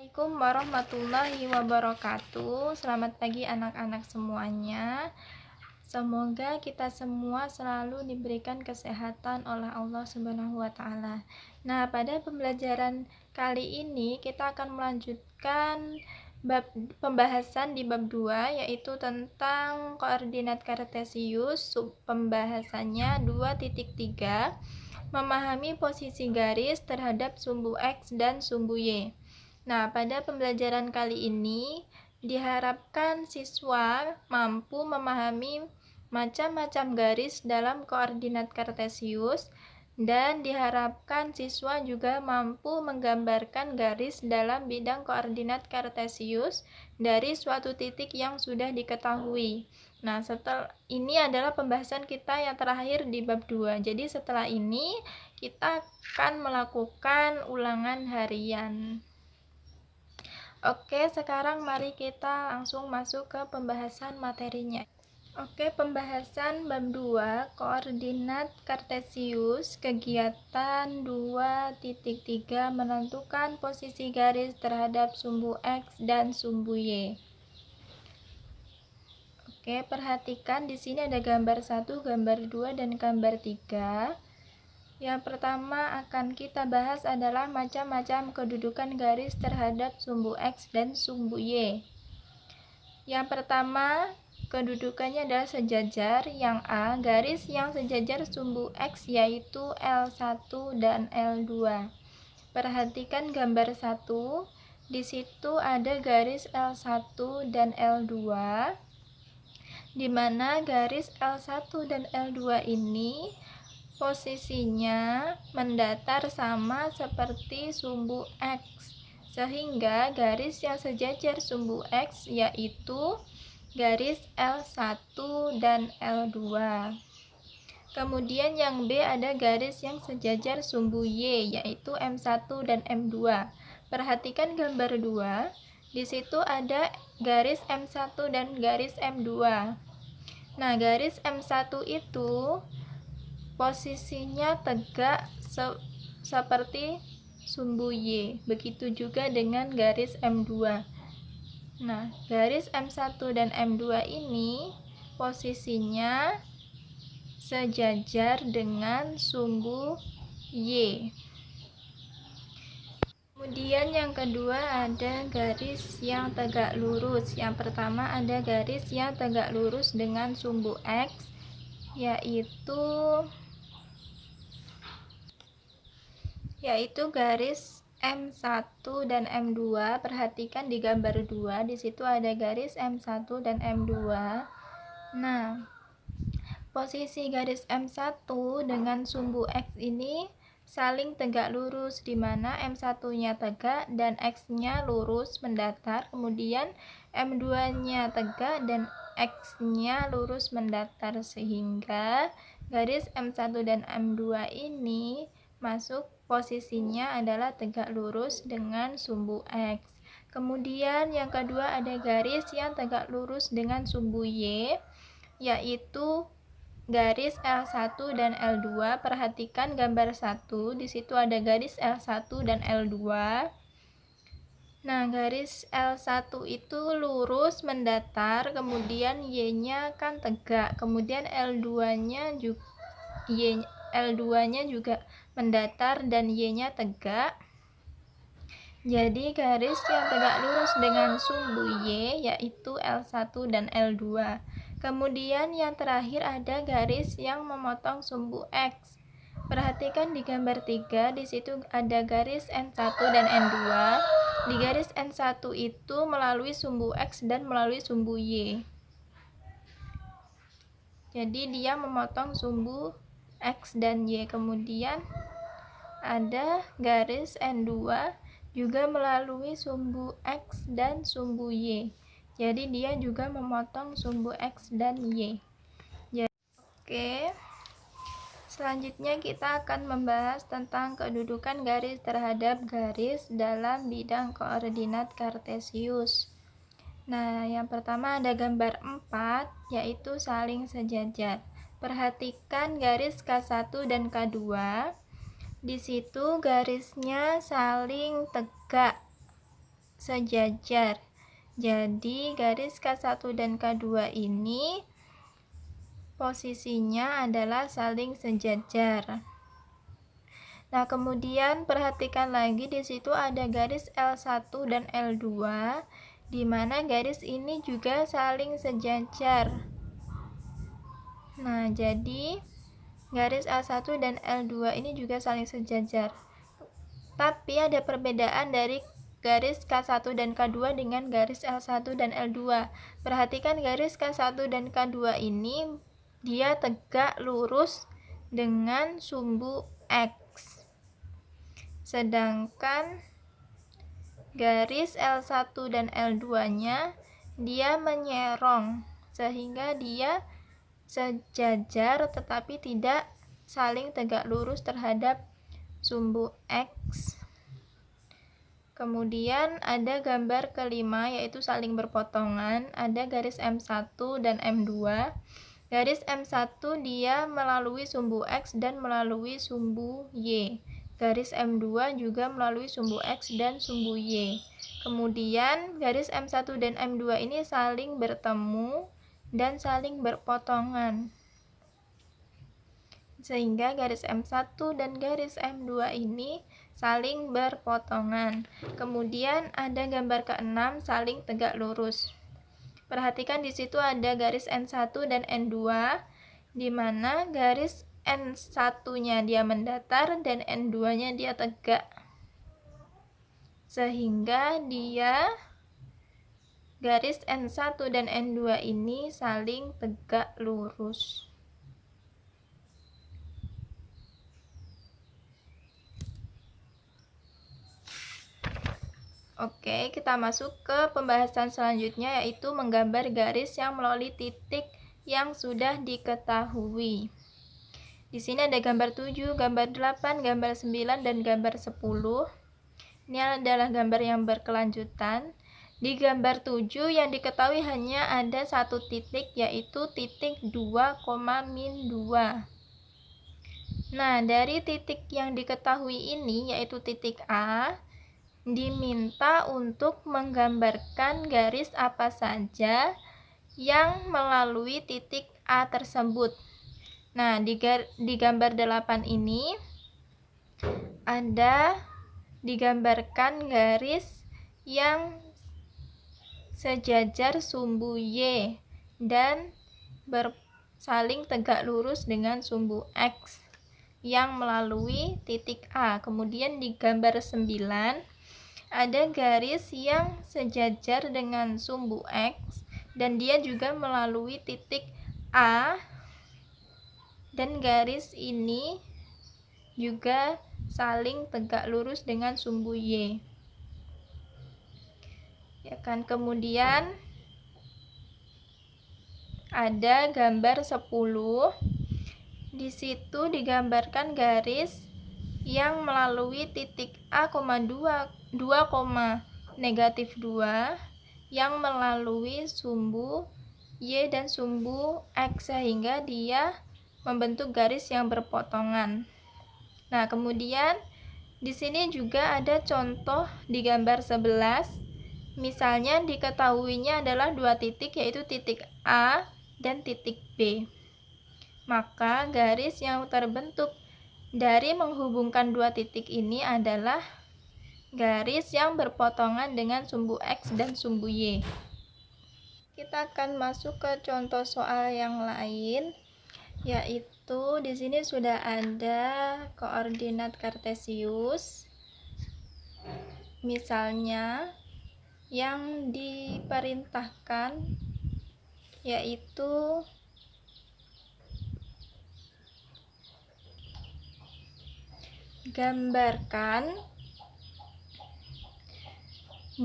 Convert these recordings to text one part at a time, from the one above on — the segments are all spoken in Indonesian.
Assalamualaikum warahmatullahi wabarakatuh. Selamat pagi anak-anak semuanya. Semoga kita semua selalu diberikan kesehatan oleh Allah Subhanahu wa taala. Nah, pada pembelajaran kali ini kita akan melanjutkan pembahasan di bab 2, yaitu tentang koordinat kartesius. Pembahasannya 2.3, memahami posisi garis terhadap sumbu X dan sumbu Y. Nah, pada pembelajaran kali ini diharapkan siswa mampu memahami macam-macam garis dalam koordinat kartesius, dan diharapkan siswa juga mampu menggambarkan garis dalam bidang koordinat kartesius dari suatu titik yang sudah diketahui. Nah, setelah ini adalah pembahasan kita yang terakhir di bab 2. Jadi setelah ini kita akan melakukan ulangan harian. Oke, sekarang mari kita langsung masuk ke pembahasan materinya. Oke, pembahasan bab 2, koordinat kartesius, kegiatan 2.3, menentukan posisi garis terhadap sumbu X dan sumbu Y. Oke, perhatikan di sini ada gambar 1, gambar 2, dan gambar 3. Yang pertama akan kita bahas adalah macam-macam kedudukan garis terhadap sumbu X dan sumbu Y. Yang pertama, kedudukannya adalah sejajar. Yang A, garis yang sejajar sumbu X yaitu L1 dan L2. Perhatikan gambar 1. Di situ ada garis L1 dan L2, di mana garis L1 dan L2 ini posisinya mendatar sama seperti sumbu X, sehingga garis yang sejajar sumbu X yaitu garis L1 dan L2. Kemudian yang B, ada garis yang sejajar sumbu Y yaitu M1 dan M2. Perhatikan gambar 2. Di situ ada garis M1 dan garis M2. Nah, garis M1 itu posisinya tegak seperti sumbu Y. Begitu juga dengan garis M2. Nah, garis M1 dan M2 ini posisinya sejajar dengan sumbu Y. Kemudian yang kedua ada garis yang tegak lurus. Yang pertama ada garis yang tegak lurus dengan sumbu X, yaitu garis M1 dan M2. Perhatikan di gambar 2, di situ ada garis M1 dan M2. Nah, posisi garis M1 dengan sumbu X ini saling tegak lurus, di mana M1-nya tegak dan X-nya lurus mendatar, kemudian M2-nya tegak dan X-nya lurus mendatar, sehingga garis M1 dan M2 ini masuk posisinya adalah tegak lurus dengan sumbu X. Kemudian yang kedua ada garis yang tegak lurus dengan sumbu Y, yaitu garis L1 dan L2. Perhatikan gambar 1, di situ ada garis L1 dan L2. Nah, garis L1 itu lurus mendatar, kemudian Y-nya kan tegak, kemudian L2-nya juga mendatar dan Y-nya tegak. Jadi garis yang tegak lurus dengan sumbu Y yaitu L1 dan L2. Kemudian yang terakhir ada garis yang memotong sumbu X. Perhatikan di gambar 3, di situ ada garis N1 dan N2. Di garis N1 itu melalui sumbu X dan melalui sumbu Y. Jadi dia memotong sumbu X dan Y. Kemudian ada garis N2 juga melalui sumbu X dan sumbu Y. Jadi dia juga memotong sumbu X dan Y. Oke. Selanjutnya kita akan membahas tentang kedudukan garis terhadap garis dalam bidang koordinat kartesius. Nah, yang pertama ada gambar 4, yaitu saling sejajar. Perhatikan garis K1 dan K2. Di situ garisnya saling tegak, sejajar. Jadi garis K1 dan K2 ini posisinya adalah saling sejajar. Nah, kemudian perhatikan lagi di situ ada garis L1 dan L2, di mana garis ini juga saling sejajar. Nah, jadi garis L1 dan L2 ini juga saling sejajar. Tapi ada perbedaan dari garis K1 dan K2 dengan garis L1 dan L2. Perhatikan garis K1 dan K2 ini dia tegak lurus dengan sumbu X. Sedangkan garis L1 dan L2-nya dia menyerong sehingga dia sejajar tetapi tidak saling tegak lurus terhadap sumbu X. Kemudian ada gambar kelima yaitu saling berpotongan, ada garis M1 dan M2. Garis M1 dia melalui sumbu X dan melalui sumbu Y. Garis M2 juga melalui sumbu X dan sumbu Y. Kemudian garis M1 dan M2 ini saling bertemu dan saling berpotongan. Sehingga garis M1 dan garis M2 ini saling berpotongan. Kemudian ada gambar ke-6 saling tegak lurus. Perhatikan di situ ada garis N1 dan N2, di mana garis N1-nya dia mendatar dan N2-nya dia tegak. Sehingga dia garis N1 dan N2 ini saling tegak lurus. Oke, kita masuk ke pembahasan selanjutnya yaitu menggambar garis yang melalui titik yang sudah diketahui. Di sini ada gambar 7, gambar 8, gambar 9, dan gambar 10. Ini adalah gambar yang berkelanjutan. Di gambar 7 yang diketahui hanya ada satu titik yaitu titik 2,-2. Nah, dari titik yang diketahui ini yaitu titik A, diminta untuk menggambarkan garis apa saja yang melalui titik A tersebut. Nah, di gambar 8 ini ada digambarkan garis yang sejajar sumbu Y dan saling tegak lurus dengan sumbu X yang melalui titik A. Kemudian di gambar 9 ada garis yang sejajar dengan sumbu X dan dia juga melalui titik A, dan garis ini juga saling tegak lurus dengan sumbu Y. Ya kan, kemudian ada gambar 10. Di situ digambarkan garis yang melalui titik A, 2, -2 yang melalui sumbu Y dan sumbu X sehingga dia membentuk garis yang berpotongan. Nah, kemudian di sini juga ada contoh di gambar 11. Misalnya diketahuinya adalah dua titik yaitu titik A dan titik B. Maka garis yang terbentuk dari menghubungkan dua titik ini adalah garis yang berpotongan dengan sumbu X dan sumbu Y. Kita akan masuk ke contoh soal yang lain, yaitu di sini sudah ada koordinat kartesius. Misalnya yang diperintahkan yaitu gambarkan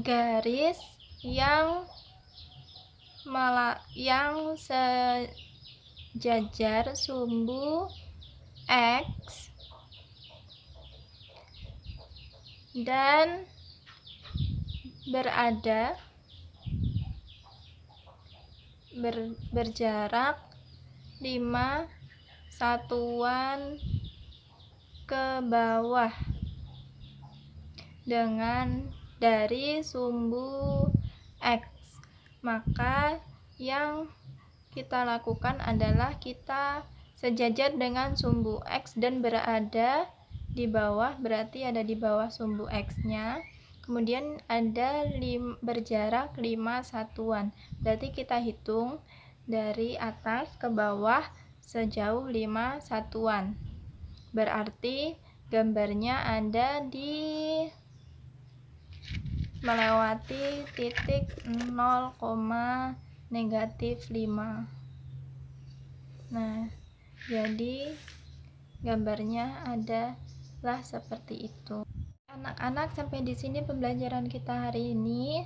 garis yang sejajar sumbu X dan berjarak 5 satuan ke bawah dengan dari sumbu X. Maka yang kita lakukan adalah kita sejajar dengan sumbu X dan berada di bawah, berarti ada di bawah sumbu X-nya. Kemudian ada berjarak 5 satuan. Berarti kita hitung dari atas ke bawah sejauh 5 satuan. Berarti gambarnya ada di melewati titik 0, -5. Nah, jadi gambarnya adalah seperti itu. Anak-anak, sampai di sini pembelajaran kita hari ini.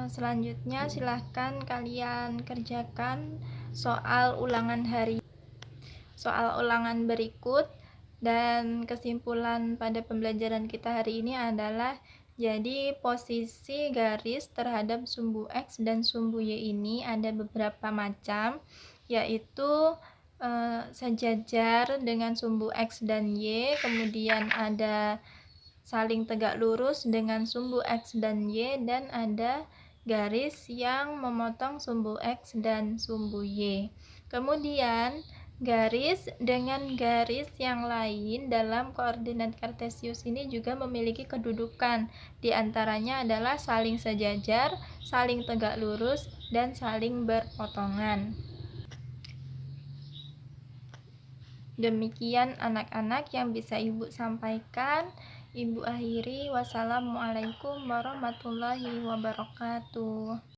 Selanjutnya silahkan kalian kerjakan soal ulangan berikut, dan kesimpulan pada pembelajaran kita hari ini adalah jadi posisi garis terhadap sumbu X dan sumbu Y ini ada beberapa macam, yaitu sejajar dengan sumbu X dan Y, kemudian ada saling tegak lurus dengan sumbu X dan Y, dan ada garis yang memotong sumbu X dan sumbu Y. Kemudian garis dengan garis yang lain dalam koordinat kartesius ini juga memiliki kedudukan. Di antaranya adalah saling sejajar, saling tegak lurus, dan saling berpotongan. Demikian anak-anak yang bisa Ibu sampaikan. Ibu akhiri, wassalamualaikum warahmatullahi wabarakatuh.